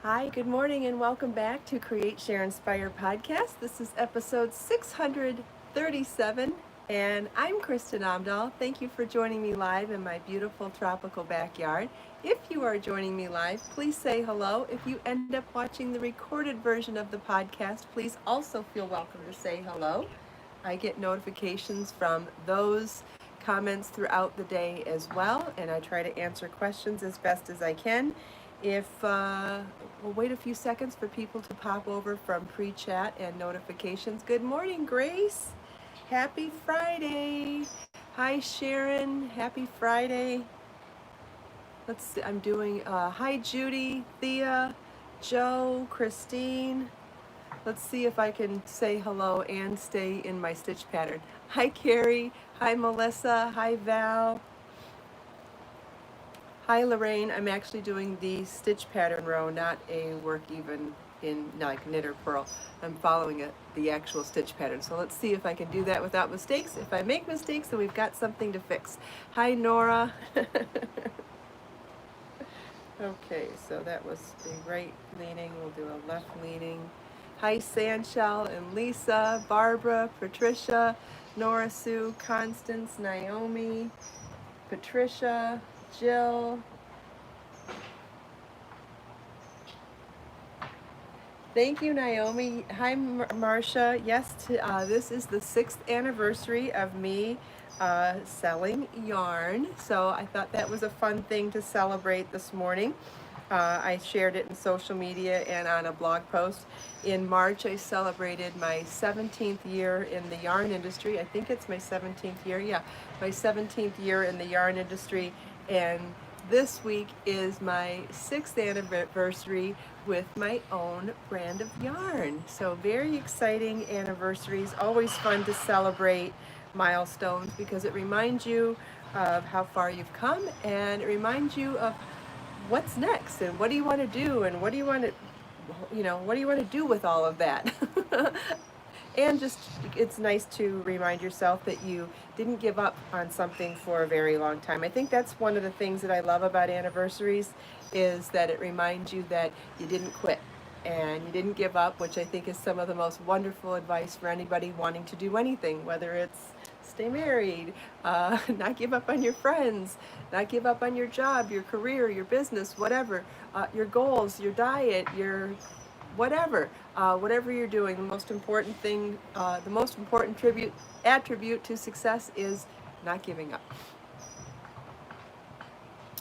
Hi, good morning, and welcome back to Create, Share, Inspire podcast. This is episode 637, and I'm Kristin Omdahl. Thank you for joining me live in my beautiful tropical backyard. If you are joining me live, please say hello. If you end up watching the recorded version of the podcast, please also feel welcome to say hello. I get notifications from those comments throughout the day as well, and I try to answer questions as best as I can. If we'll wait a few seconds for people to pop over from pre-chat and notifications. Good morning, Grace. Happy Friday. Hi, Sharon. Happy Friday. Let's see. I'm doing. Hi, Judy, Thea, Joe, Christine. Let's see if I can say hello and stay in my stitch pattern. Hi, Carrie. Hi, Melissa. Hi, Val. Hi, Lorraine. I'm actually doing the stitch pattern row, not a work even in like knit or purl. I'm following the actual stitch pattern. So let's see if I can do that without mistakes. If I make mistakes, then we've got something to fix. Hi, Nora. Okay, so that was a right leaning. We'll do a left leaning. Hi, Sandshell and Lisa, Barbara, Patricia, Nora Sue, Constance, Naomi, Patricia, Jill. Thank you, Naomi. Hi, Marcia. Yes, this is the 6th anniversary of me selling yarn. So I thought that was a fun thing to celebrate this morning. I shared it in social media and on a blog post. In March, I celebrated my 17th year in the yarn industry. I think it's my 17th year. Yeah, my 17th year in the yarn industry. And this week is my 6th anniversary with my own brand of yarn. So very exciting anniversaries. Always fun to celebrate milestones because it reminds you of how far you've come, and it reminds you of what's next and what do you want to do and what do you want to what do you want to do with all of that. And just it's nice to remind yourself that you didn't give up on something for a very long time. I think that's one of the things that I love about anniversaries is that it reminds you that you didn't quit and you didn't give up, which I think is some of the most wonderful advice for anybody wanting to do anything, whether it's stay married, not give up on your friends, not give up on your job, your career, your business, whatever, your goals, your diet, your whatever, whatever you're doing. The most important thing, the most important attribute to success is not giving up.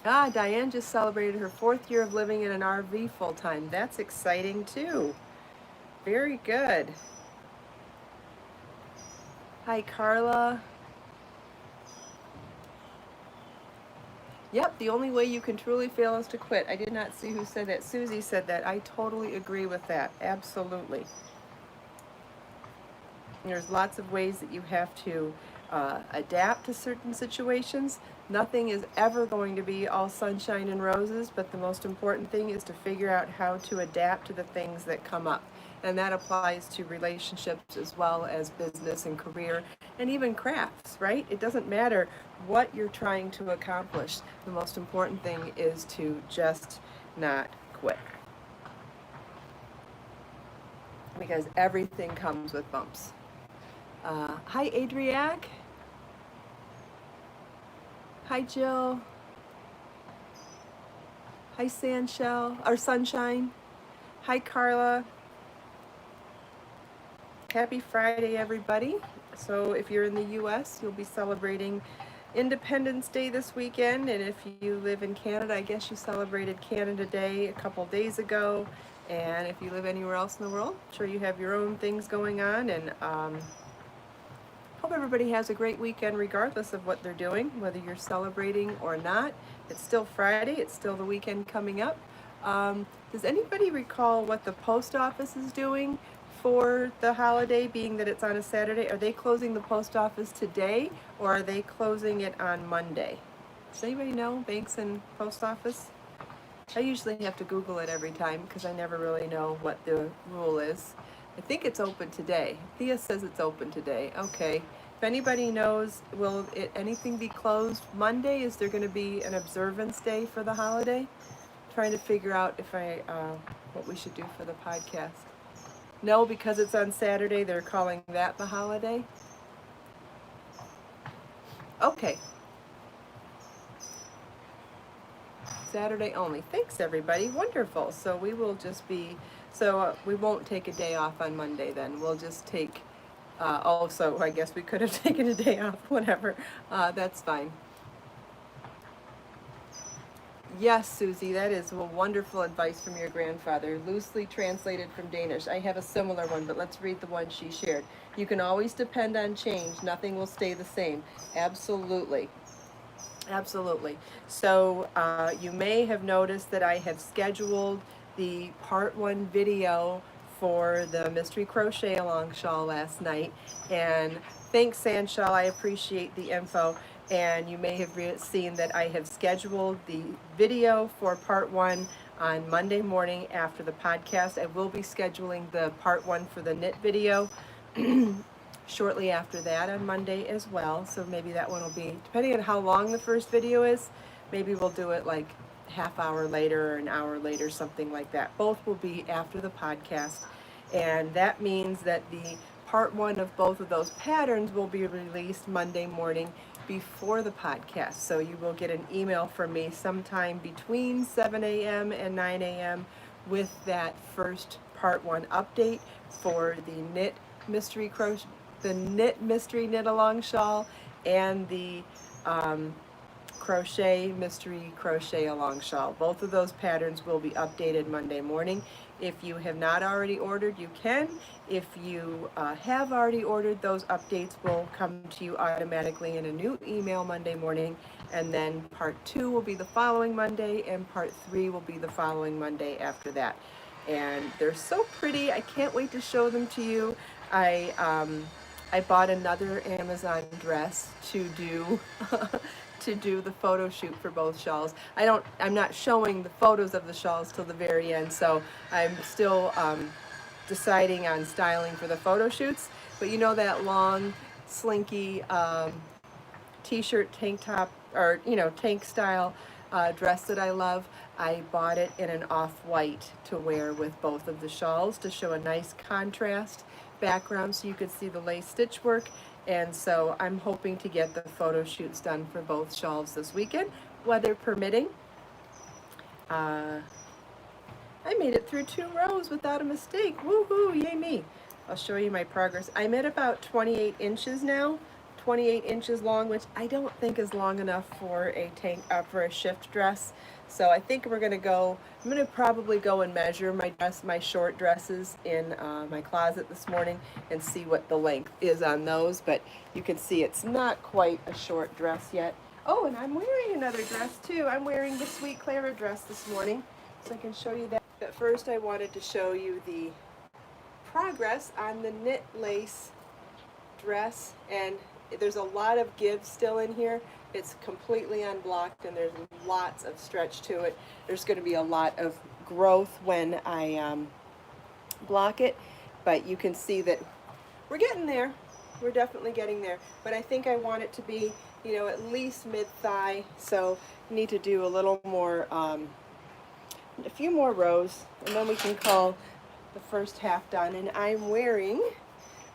Diane just celebrated her 4th year of living in an RV full time. That's exciting too. Very good. Hi, Carla. Yep, the only way you can truly fail is to quit. I did not see who said that. Susie said that. I totally agree with that. Absolutely. There's lots of ways that you have to adapt to certain situations. Nothing is ever going to be all sunshine and roses, but the most important thing is to figure out how to adapt to the things that come up. And that applies to relationships as well as business and career and even crafts, right? It doesn't matter what you're trying to accomplish. The most important thing is to just not quit. Because everything comes with bumps. Hi, Adriac. Hi, Jill. Hi, Sandshell, or Sunshine. Hi, Carla. Happy Friday, everybody. So if you're in the U.S., you'll be celebrating Independence Day this weekend. And if you live in Canada, I guess you celebrated Canada Day a couple days ago. And if you live anywhere else in the world, I'm sure you have your own things going on. And hope everybody has a great weekend regardless of what they're doing, whether you're celebrating or not. It's still Friday. It's still the weekend coming up. Does anybody recall what the post office is doing for the holiday, being that it's on a Saturday? Are they closing the post office today or are they closing it on Monday? Does anybody know, banks and post office? I usually have to Google it every time because I never really know what the rule is. I think it's open today. Thea says it's open today. Okay. If anybody knows, will anything be closed Monday? Is there going to be an observance day for the holiday? trying to figure out if what we should do for the podcast. No, because it's on Saturday, they're calling that the holiday? Okay. Saturday only. Thanks, everybody. Wonderful. So we will just be, we won't take a day off on Monday then. We'll just take, so I guess we could have taken a day off, whatever. That's fine. Yes, Susie, that is wonderful advice from your grandfather, loosely translated from Danish. I have a similar one, but let's read the one she shared. You can always depend on change. Nothing will stay the same. Absolutely. Absolutely. So you may have noticed that I have scheduled the part 1 video for the mystery crochet along shawl last night. And thanks, Sandshawl, I appreciate the info. And you may have seen that I have scheduled the video for part 1 on Monday morning after the podcast. I will be scheduling the part 1 for the knit video shortly after that on Monday as well. So maybe that one will be, depending on how long the first video is, maybe we'll do it like half hour later or an hour later, something like that. Both will be after the podcast. And that means that the part 1 of both of those patterns will be released Monday morning before the podcast. So you will get an email from me sometime between 7 a.m. and 9 a.m. with that first part 1 update for the knit mystery crochet, the knit mystery knit along shawl, and the crochet mystery crochet along shawl. Both of those patterns will be updated Monday morning. If you have not already ordered, you can. If you have already ordered, those updates will come to you automatically in a new email Monday morning, and then part 2 will be the following Monday, and part 3 will be the following Monday after that. And they're so pretty. I can't wait to show them to you. I bought another Amazon dress to do to do the photo shoot for both shawls. I'm not showing the photos of the shawls till the very end, so I'm still deciding on styling for the photo shoots. But you know that long, slinky t-shirt, tank top, or tank style dress that I love? I bought it in an off-white to wear with both of the shawls to show a nice contrast background so you could see the lace stitch work. And so I'm hoping to get the photo shoots done for both shawls this weekend, weather permitting. I made it through 2 rows without a mistake. Woohoo, yay me. I'll show you my progress. I'm at about 28 inches now, 28 inches long, which I don't think is long enough for a for a shift dress. So I think I'm gonna probably go and measure my short dresses in my closet this morning and see what the length is on those. But you can see it's not quite a short dress yet. Oh, and I'm wearing another dress too. I'm wearing the Sweet Clara dress this morning, so I can show you that. But first I wanted to show you the progress on the knit lace dress, and there's a lot of give still in here. It's completely unblocked and there's lots of stretch to it. There's going to be a lot of growth when I block it, but you can see that we're getting there. We're definitely getting there, but I think I want it to be, at least mid-thigh, so I need to do a little more, a few more rows, and then we can call the first half done. And I'm wearing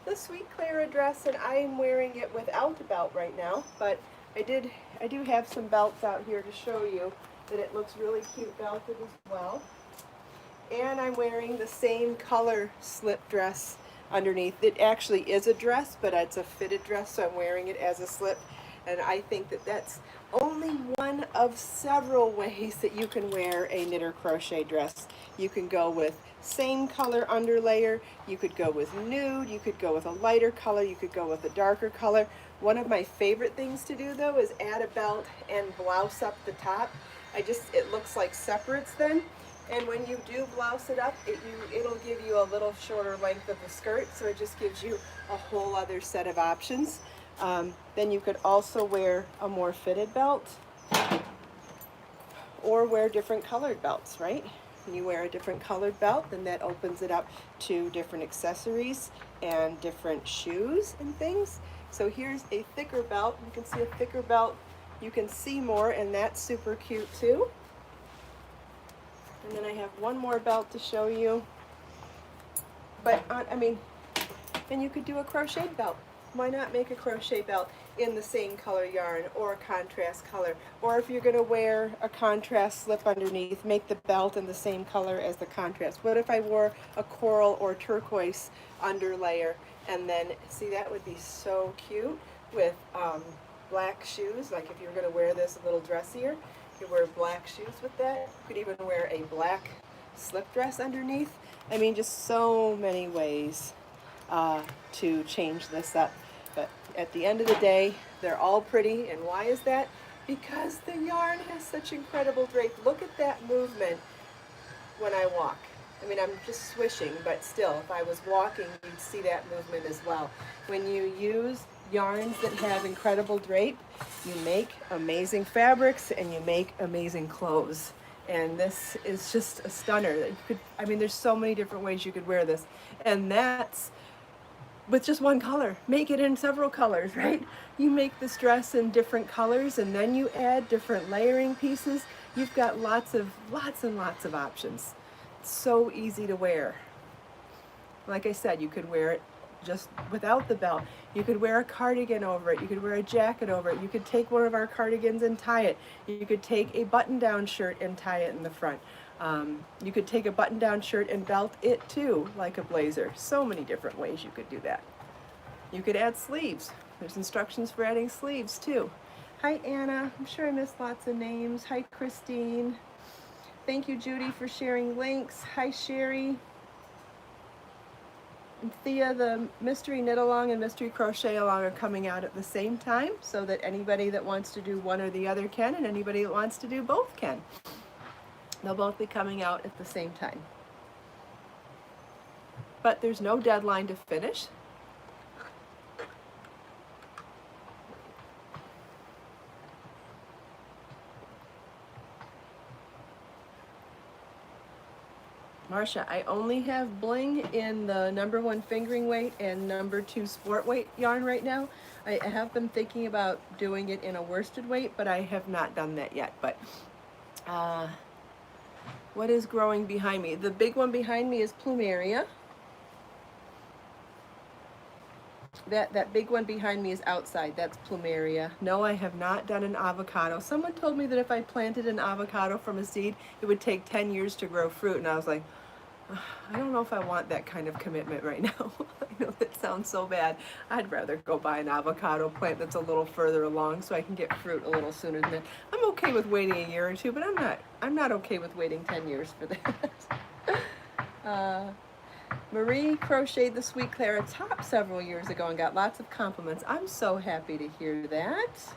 the Sweet Clara dress, and I am wearing it without a belt right now, but I do have some belts out here to show you that it looks really cute belted as well. And I'm wearing the same color slip dress underneath. It actually is a dress, but it's a fitted dress, so I'm wearing it as a slip. And I think that that's only one of several ways that you can wear a knit or crochet dress. You can go with same color underlayer, you could go with nude, you could go with a lighter color, you could go with a darker color. One of my favorite things to do though is add a belt and blouse up the top. It looks like separates then. And when you do blouse it up, it'll give you a little shorter length of the skirt, so it just gives you a whole other set of options. Then you could also wear a more fitted belt or wear different colored belts, right? When you wear a different colored belt, then that opens it up to different accessories and different shoes and things. So here's a thicker belt. You can see a thicker belt. You can see more, and that's super cute too. And then I have one more belt to show you. But, I mean, and you could do a crochet belt. Why not make a crochet belt in the same color yarn or a contrast color? Or if you're going to wear a contrast slip underneath, make the belt in the same color as the contrast. What if I wore a coral or turquoise underlayer? And then, see, that would be so cute with black shoes. Like if you were going to wear this a little dressier, you could wear black shoes with that. You could even wear a black slip dress underneath. I mean, just so many ways to change this up. But at the end of the day, they're all pretty. And why is that? Because the yarn has such incredible drape. Look at that movement when I walk. I mean, I'm just swishing, but still, if I was walking, you'd see that movement as well. When you use yarns that have incredible drape, you make amazing fabrics and you make amazing clothes. And this is just a stunner. That you could, I mean, there's so many different ways you could wear this. And that's with just one color. Make it in several colors, right? You make this dress in different colors and then you add different layering pieces. You've got lots and lots of options. It's so easy to wear. Like I said, you could wear it just without the belt. You could wear a cardigan over it. You could wear a jacket over it. You could take one of our cardigans and tie it. You could take a button-down shirt and tie it in the front. You could take a button-down shirt and belt it too, like a blazer. So many different ways you could do that. You could add sleeves. There's instructions for adding sleeves too. Hi Anna, I'm sure I missed lots of names. Hi Christine. Thank you Judy for sharing links. Hi Sherry. And Thea, the Mystery Knit Along and Mystery Crochet Along are coming out at the same time so that anybody that wants to do one or the other can, and anybody that wants to do both can. They'll both be coming out at the same time. But there's no deadline to finish. Marcia, I only have bling in the #1 fingering weight and #2 sport weight yarn right now. I have been thinking about doing it in a worsted weight, but I have not done that yet. But what is growing behind me? The big one behind me is plumeria. That big one behind me is outside. That's plumeria. No, I have not done an avocado. Someone told me that if I planted an avocado from a seed, it would take 10 years to grow fruit. And I was like, I don't know if I want that kind of commitment right now. I know that sounds so bad. I'd rather go buy an avocado plant that's a little further along so I can get fruit a little sooner than that. I'm okay with waiting a year or two, but I'm not okay with waiting 10 years for that. Marie crocheted the Sweet Clara top several years ago and got lots of compliments. I'm so happy to hear that.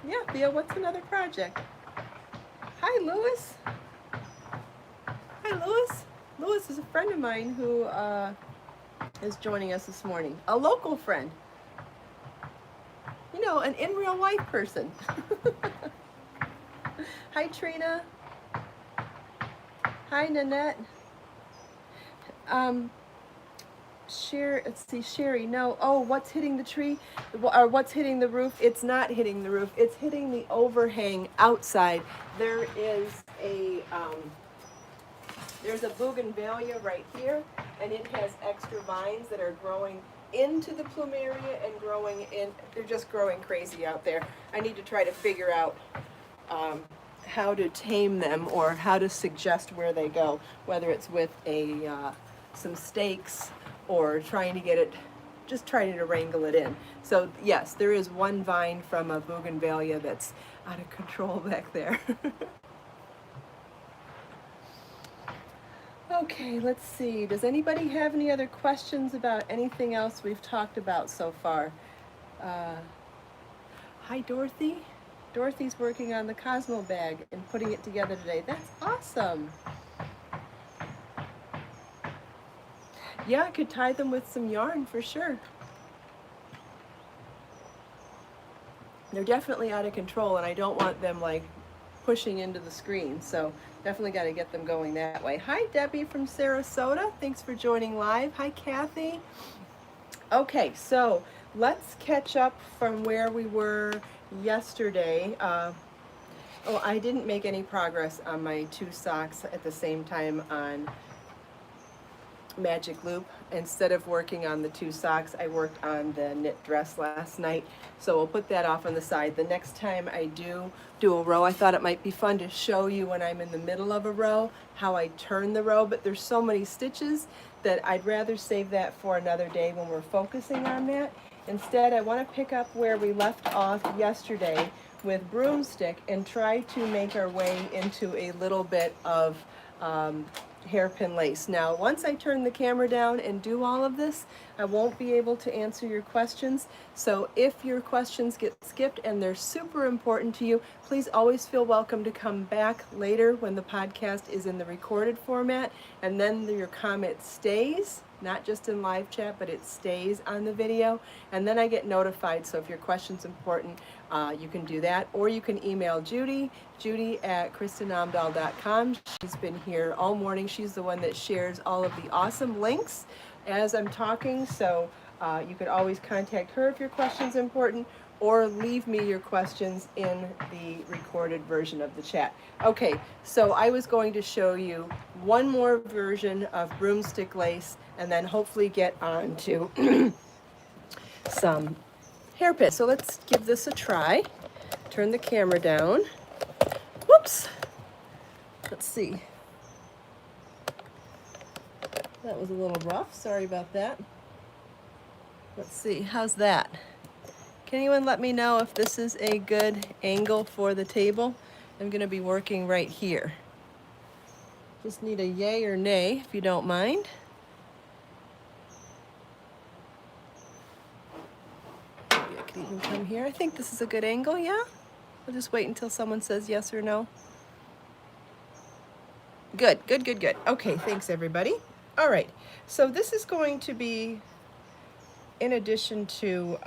Yeah, Theo, what's another project? Hi, Louis. Hi, Louis. Louis is a friend of mine who is joining us this morning. A local friend. You know, an in real life person. Hi, Trina. Hi, Nanette. Let's see, Sherry, no. Oh, what's hitting the tree? Or what's hitting the roof? It's not hitting the roof. It's hitting the overhang outside. There is there's a bougainvillea right here, and it has extra vines that are growing into the plumeria and growing in. They're just growing crazy out there. I need to try to figure out how to tame them or how to suggest where they go, whether it's with some stakes or trying to get it, just trying to wrangle it in. So yes, there is one vine from a bougainvillea that's out of control back there. Okay, let's see. Does anybody have any other questions about anything else we've talked about so far? Hi, Dorothy. Dorothy's working on the Cosmo bag and putting it together today. That's awesome. Yeah, I could tie them with some yarn for sure. They're definitely out of control and I don't want them like pushing into the screen. So definitely got to get them going that way. Hi, Debbie from Sarasota. Thanks for joining live. Hi, Kathy. Okay, so let's catch up from where we were yesterday. Oh, I didn't make any progress on my 2 socks at the same time on Magic Loop. Instead of working on the 2 socks, I worked on the knit dress last night. So we'll put that off on the side. The next time I do a row, I thought it might be fun to show you when I'm in the middle of a row, how I turn the row, but there's so many stitches that I'd rather save that for another day when we're focusing on that. Instead, I want to pick up where we left off yesterday with broomstick and try to make our way into a little bit of hairpin lace. Now, once I turn the camera down and do all of this, I won't be able to answer your questions. So if your questions get skipped and they're super important to you, please always feel welcome to come back later when the podcast is in the recorded format, and then your comment stays, not just in live chat, but it stays on the video, and then I get notified. So if your question's important, you can do that, or you can email Judy at kristinomdahl.com. She's been here all morning. She's the one that shares all of the awesome links as I'm talking, so you could always contact her if your question's important, or leave me your questions in the recorded version of the chat. Okay, so I was going to show you one more version of broomstick lace, and then hopefully get on to some hairpin. So let's give this a try. Turn the camera down. Whoops. Let's see. That was a little rough. Sorry about that. Let's see. How's that? Can anyone let me know if this is a good angle for the table? I'm going to be working right here. Just need a yay or nay, if you don't mind. Maybe I could even come here. I think this is a good angle, yeah? I'll just wait until someone says yes or no. Good. Okay, thanks everybody. All right, so this is going to be, in addition to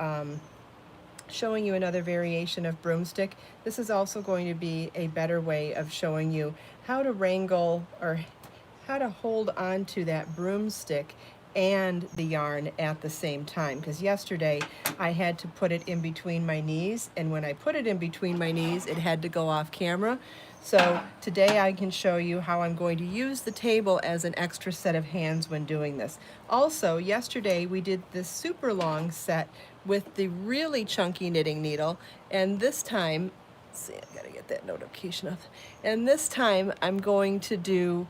showing you another variation of broomstick, this is also going to be a better way of showing you how to wrangle or how to hold on to that broomstick and the yarn at the same time, because yesterday I had to put it in between my knees, and when I put it in between my knees it had to go off camera. So today I can show you how I'm going to use the table as an extra set of hands when doing this. Also, yesterday we did this super long set with the really chunky knitting needle, and this time, let's see, I gotta get that notification off, and this time I'm going to do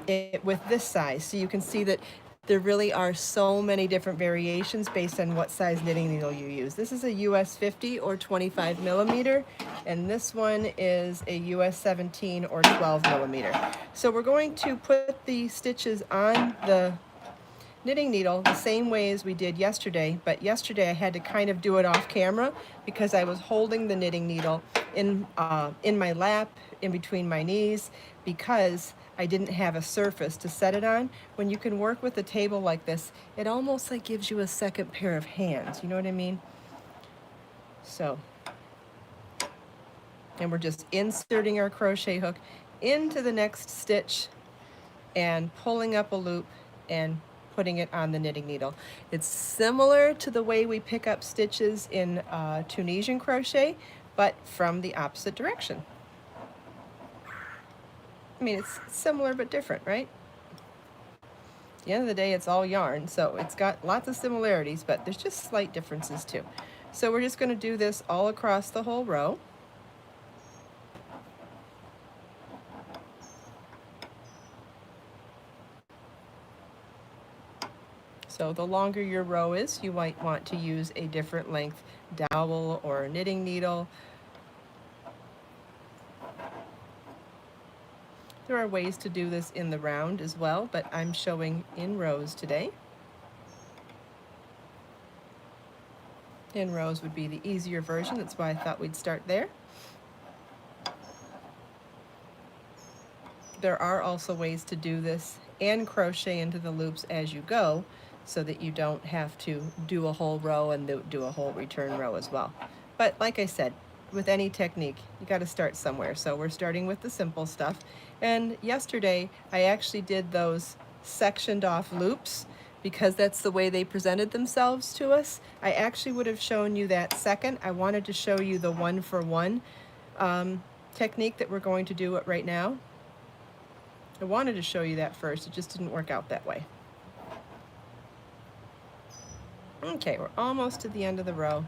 it with this size, so you can see that there really are so many different variations based on what size knitting needle you use. This is a US 50 or 25 millimeter, and this one is a US 17 or 12 millimeter. So we're going to put the stitches on the knitting needle the same way as we did yesterday, but yesterday I had to kind of do it off camera because I was holding the knitting needle in my lap, in between my knees, because I didn't have a surface to set it on. When you can work with a table like this, it almost like gives you a second pair of hands, you know what I mean? So, and we're just inserting our crochet hook into the next stitch and pulling up a loop and putting it on the knitting needle. It's similar to the way we pick up stitches in Tunisian crochet, but from the opposite direction. I mean, it's similar but different, right? At the end of the day, it's all yarn, so it's got lots of similarities, but there's just slight differences too. So we're just going to do this all across the whole row. So the longer your row is, you might want to use a different length dowel or knitting needle. There are ways to do this in the round as well, but I'm showing in rows today. In rows would be the easier version, that's why I thought we'd start there. There are also ways to do this and crochet into the loops as you go, so that you don't have to do a whole row and do a whole return row as well. But like I said, with any technique, you got to start somewhere. So we're starting with the simple stuff. And yesterday, I actually did those sectioned off loops because that's the way they presented themselves to us. I actually would have shown you that second. I wanted to show you the 1-for-1 technique that we're going to do it right now. I wanted to show you that first, it just didn't work out that way. Okay, we're almost to the end of the row.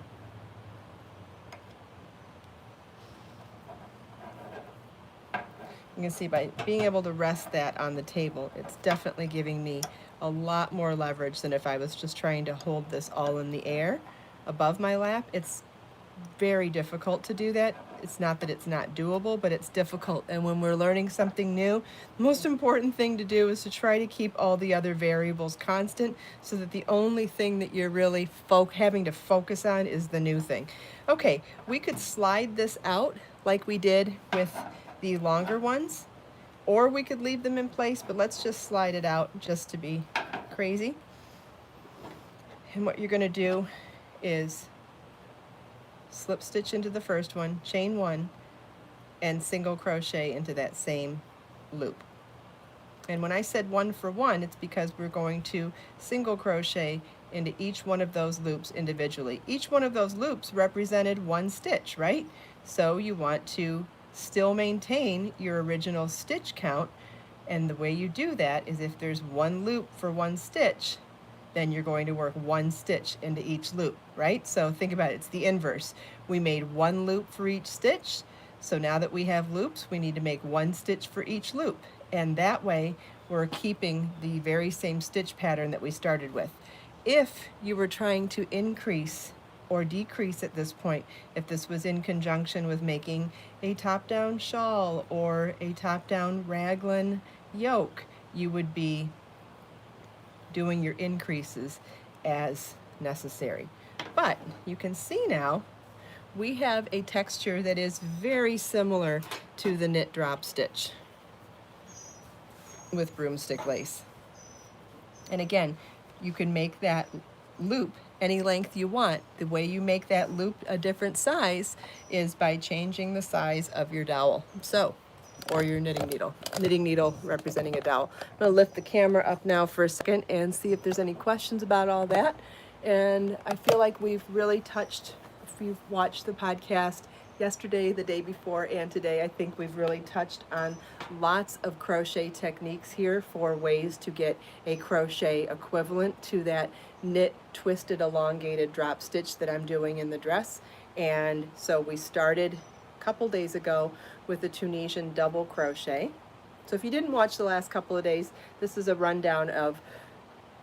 You can see by being able to rest that on the table, it's definitely giving me a lot more leverage than if I was just trying to hold this all in the air above my lap. It's very difficult to do that. It's not that it's not doable, but it's difficult. And when we're learning something new, the most important thing to do is to try to keep all the other variables constant so that the only thing that you're really having to focus on is the new thing. Okay, we could slide this out like we did with the longer ones, or we could leave them in place, but let's just slide it out just to be crazy. And what you're going to do is slip stitch into the first one, chain 1, and single crochet into that same loop. And when I said 1-for-1, it's because we're going to single crochet into each one of those loops individually. Each one of those loops represented 1 stitch, right? So you want to still maintain your original stitch count, and the way you do that is if there's 1 loop for 1 stitch, then you're going to work 1 stitch into each loop, right? So think about it, it's the inverse. We made 1 loop for each stitch, so now that we have loops, we need to make 1 stitch for each loop, and that way we're keeping the very same stitch pattern that we started with. If you were trying to increase or decrease at this point, if this was in conjunction with making a top-down shawl or a top-down raglan yoke, you would be doing your increases as necessary. But you can see now we have a texture that is very similar to the knit drop stitch with broomstick lace. And again, you can make that loop any length you want. The way you make that loop a different size is by changing the size of your dowel. So, or your knitting needle representing a dowel. I'm going to lift the camera up now for a second and see if there's any questions about all that. And I feel like we've really touched, if you've watched the podcast yesterday, the day before, and today, I think we've really touched on lots of crochet techniques here for ways to get a crochet equivalent to that knit, twisted, elongated drop stitch that I'm doing in the dress. And so we started a couple days ago with the Tunisian double crochet. So if you didn't watch the last couple of days, this is a rundown of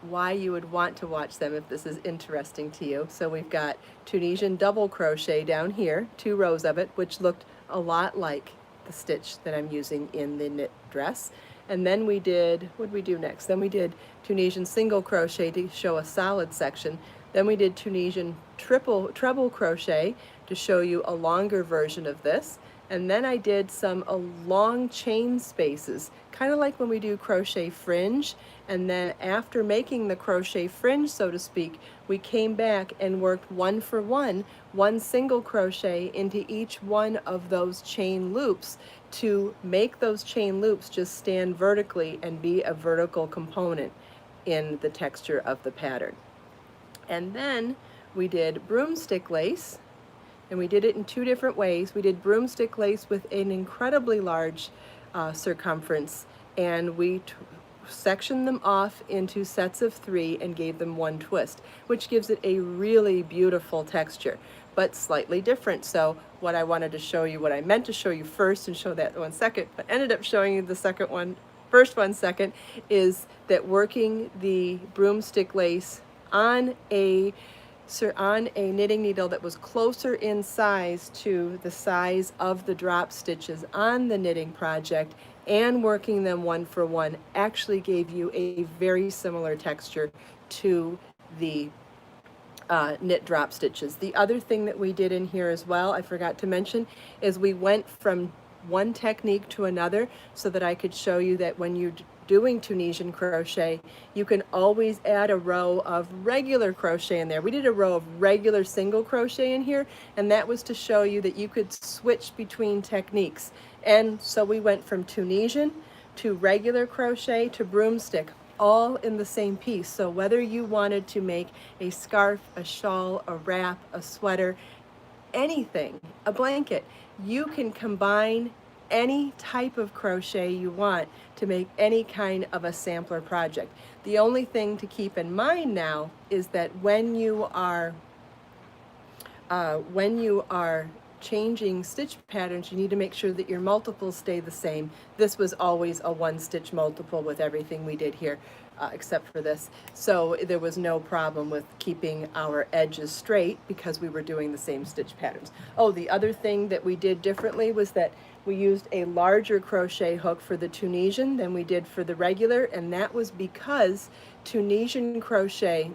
why you would want to watch them if this is interesting to you. So we've got Tunisian double crochet down here, 2 rows of it, which looked a lot like the stitch that I'm using in the knit dress. And then we did, what did we do next? Then we did Tunisian single crochet to show a solid section. Then we did Tunisian treble crochet to show you a longer version of this. And then I did some long chain spaces, kind of like when we do crochet fringe. And then after making the crochet fringe, so to speak, we came back and worked 1-for-1, 1 single crochet into each one of those chain loops to make those chain loops just stand vertically and be a vertical component in the texture of the pattern. And then we did broomstick lace, and we did it in 2 different ways. We did broomstick lace with an incredibly large circumference, and we sectioned them off into sets of 3 and gave them 1 twist, which gives it a really beautiful texture, but slightly different. So what I wanted to show you, what I meant to show you first and show that one second, but ended up showing you the first one second, is that working the broomstick lace on a knitting needle that was closer in size to the size of the drop stitches on the knitting project and working them 1-for-1 actually gave you a very similar texture to the knit drop stitches. The other thing that we did in here as well, I forgot to mention, is we went from one technique to another so that I could show you that when you're doing Tunisian crochet, you can always add a row of regular crochet in there. We did a row of regular single crochet in here, and that was to show you that you could switch between techniques. And so we went from Tunisian to regular crochet to broomstick, all in the same piece. So whether you wanted to make a scarf, a shawl, a wrap, a sweater, anything, a blanket, you can combine any type of crochet you want to make any kind of a sampler project. The only thing to keep in mind now is that when you are changing stitch patterns, you need to make sure that your multiples stay the same. This was always a one stitch multiple with everything we did here, except for this. So there was no problem with keeping our edges straight because we were doing the same stitch patterns. Oh, the other thing that we did differently was that we used a larger crochet hook for the Tunisian than we did for the regular, and that was because Tunisian crochet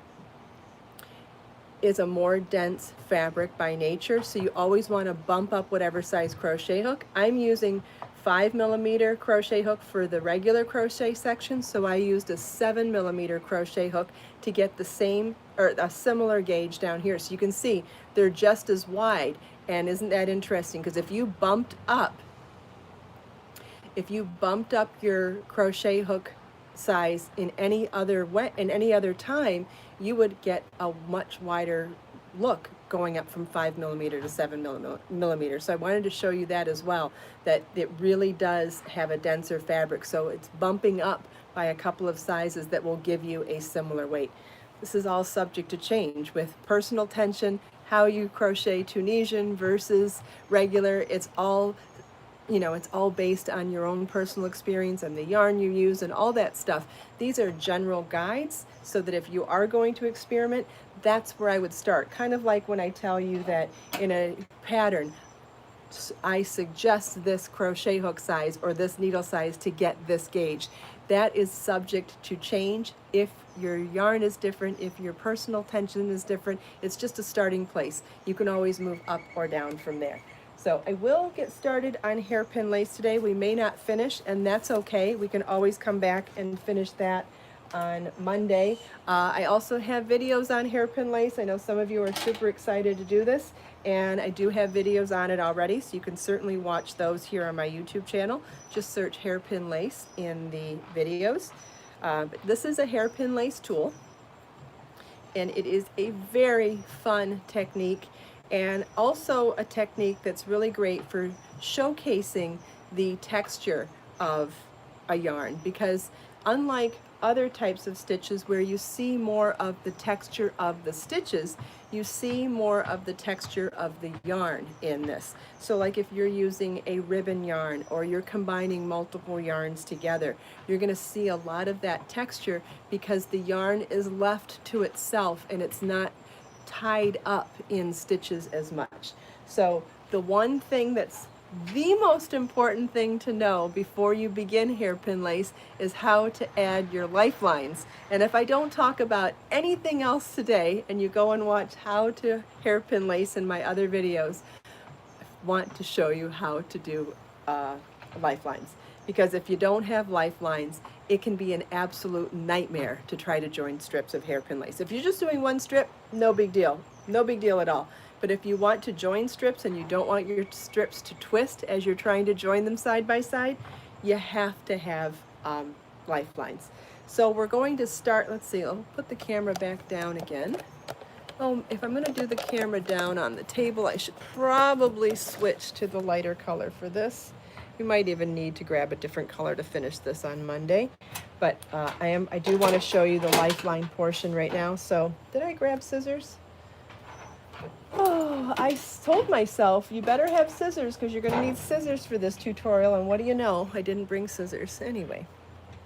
is a more dense fabric by nature, so you always want to bump up whatever size crochet hook. I'm using 5mm crochet hook for the regular crochet section, so I used a 7mm crochet hook to get the same or a similar gauge down here. So you can see they're just as wide, and isn't that interesting? Because if you bumped up your crochet hook size in any other time, you would get a much wider look going up from 5mm to 7mm. So I wanted to show you that as well, that it really does have a denser fabric. So it's bumping up by a couple of sizes that will give you a similar weight. This is all subject to change with personal tension, how you crochet Tunisian versus regular. It's all it's all based on your own personal experience and the yarn you use and all that stuff. These are general guides so that if you are going to experiment, that's where I would start. Kind of like when I tell you that in a pattern, I suggest this crochet hook size or this needle size to get this gauge. That is subject to change if your yarn is different, if your personal tension is different. It's just a starting place. You can always move up or down from there. So I will get started on hairpin lace today. We may not finish, and that's okay. We can always come back and finish that on Monday. I also have videos on hairpin lace. I know some of you are super excited to do this, and I do have videos on it already, so you can certainly watch those here on my YouTube channel. Just search hairpin lace in the videos. But this is a hairpin lace tool, and it is a very fun technique, and also a technique that's really great for showcasing the texture of a yarn, because unlike other types of stitches where you see more of the texture of the stitches, you see more of the texture of the yarn in this. So like if you're using a ribbon yarn or you're combining multiple yarns together, you're going to see a lot of that texture because the yarn is left to itself and it's not tied up in stitches as much. So the one thing that's the most important thing to know before you begin hairpin lace is how to add your lifelines. And if I don't talk about anything else today and you go and watch how to hairpin lace in my other videos, I want to show you how to do lifelines. Because if you don't have lifelines, it can be an absolute nightmare to try to join strips of hairpin lace. If you're just doing one strip, no big deal. No big deal at all. But if you want to join strips and you don't want your strips to twist as you're trying to join them side by side, you have to have lifelines. So we're going to start, let's see, I'll put the camera back down again. Oh, if I'm going to do the camera down on the table, I should probably switch to the lighter color for this. We might even need to grab a different color to finish this on Monday. But I do want to show you the lifeline portion right now. So did I grab scissors? Oh, I told myself you better have scissors because you're going to need scissors for this tutorial, and what do you know? I didn't bring scissors. Anyway,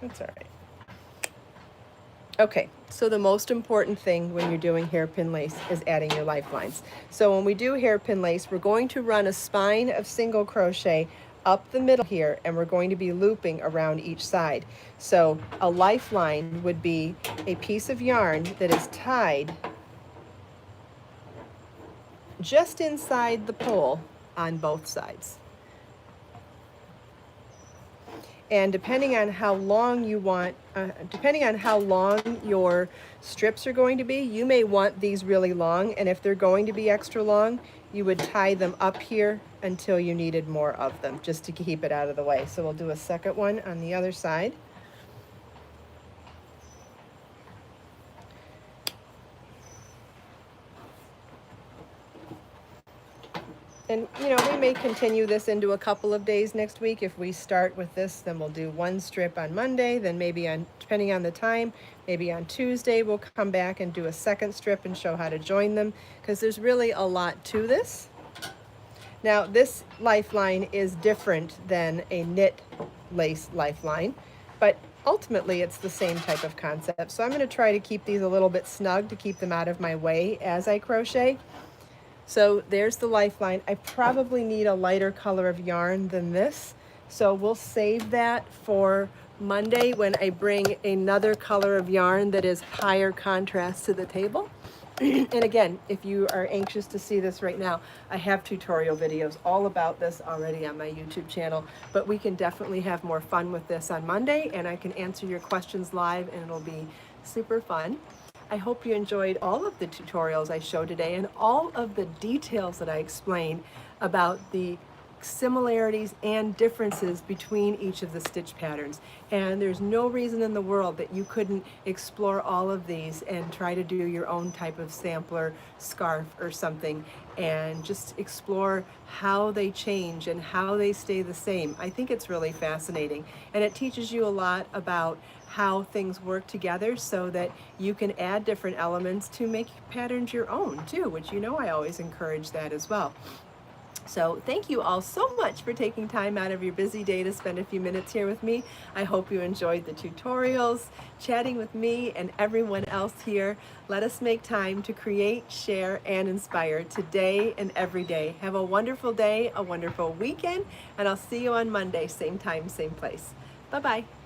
that's all right. Okay, so the most important thing when you're doing hairpin lace is adding your lifelines. So when we do hairpin lace, we're going to run a spine of single crochet up the middle here, and we're going to be looping around each side. So a lifeline would be a piece of yarn that is tied just inside the pole on both sides. And depending on how long you want, depending on how long your strips are going to be, you may want these really long, and if they're going to be extra long, you would tie them up here until you needed more of them, just to keep it out of the way. So we'll do a second one on the other side. And you know, we may continue this into a couple of days next week. If we start with this, then we'll do one strip on Monday, then maybe on, depending on the time, maybe on Tuesday we'll come back and do a second strip and show how to join them, because there's really a lot to this. Now this lifeline is different than a knit lace lifeline, but ultimately it's the same type of concept. So I'm going to try to keep these a little bit snug to keep them out of my way as I crochet. So there's the lifeline. I probably need a lighter color of yarn than this, so we'll save that for Monday when I bring another color of yarn that is higher contrast to the table. And again, if you are anxious to see this right now, I have tutorial videos all about this already on my YouTube channel, but we can definitely have more fun with this on Monday, and I can answer your questions live, and it'll be super fun. I hope you enjoyed all of the tutorials I showed today and all of the details that I explained about the similarities and differences between each of the stitch patterns. And there's no reason in the world that you couldn't explore all of these and try to do your own type of sampler scarf or something, and just explore how they change and how they stay the same. I think it's really fascinating, and it teaches you a lot about how things work together so that you can add different elements to make patterns your own too, which you know I always encourage that as well. So thank you all so much for taking time out of your busy day to spend a few minutes here with me. I hope you enjoyed the tutorials, chatting with me and everyone else here. Let us make time to create, share, and inspire today and every day. Have a wonderful day, a wonderful weekend, and I'll see you on Monday, same time, same place. Bye-bye.